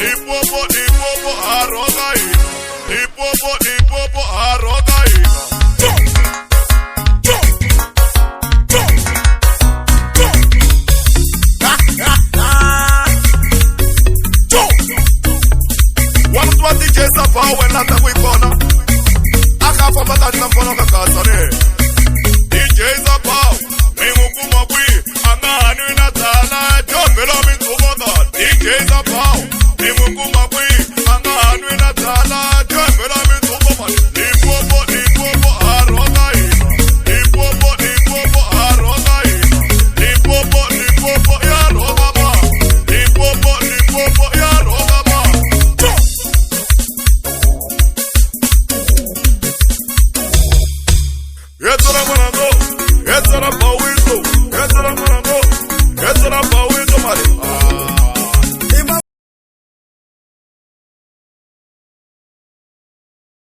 Lipopo arogaina. Lipopo arogaina. Wamtua DJ Sapa wenata kuipona. Akapa patati na mkono kakasane. DJ Sapa mingukuma kwi angani na tala jomelo mituboka. DJ Sapa mingukuma kwi angani na tala jomelo mituboka. Lipopo arogaina. Lipopo arogaina. Lipopo ya rogaba. Lipopo ya rogaba. It's what I wanna go. It's what I'm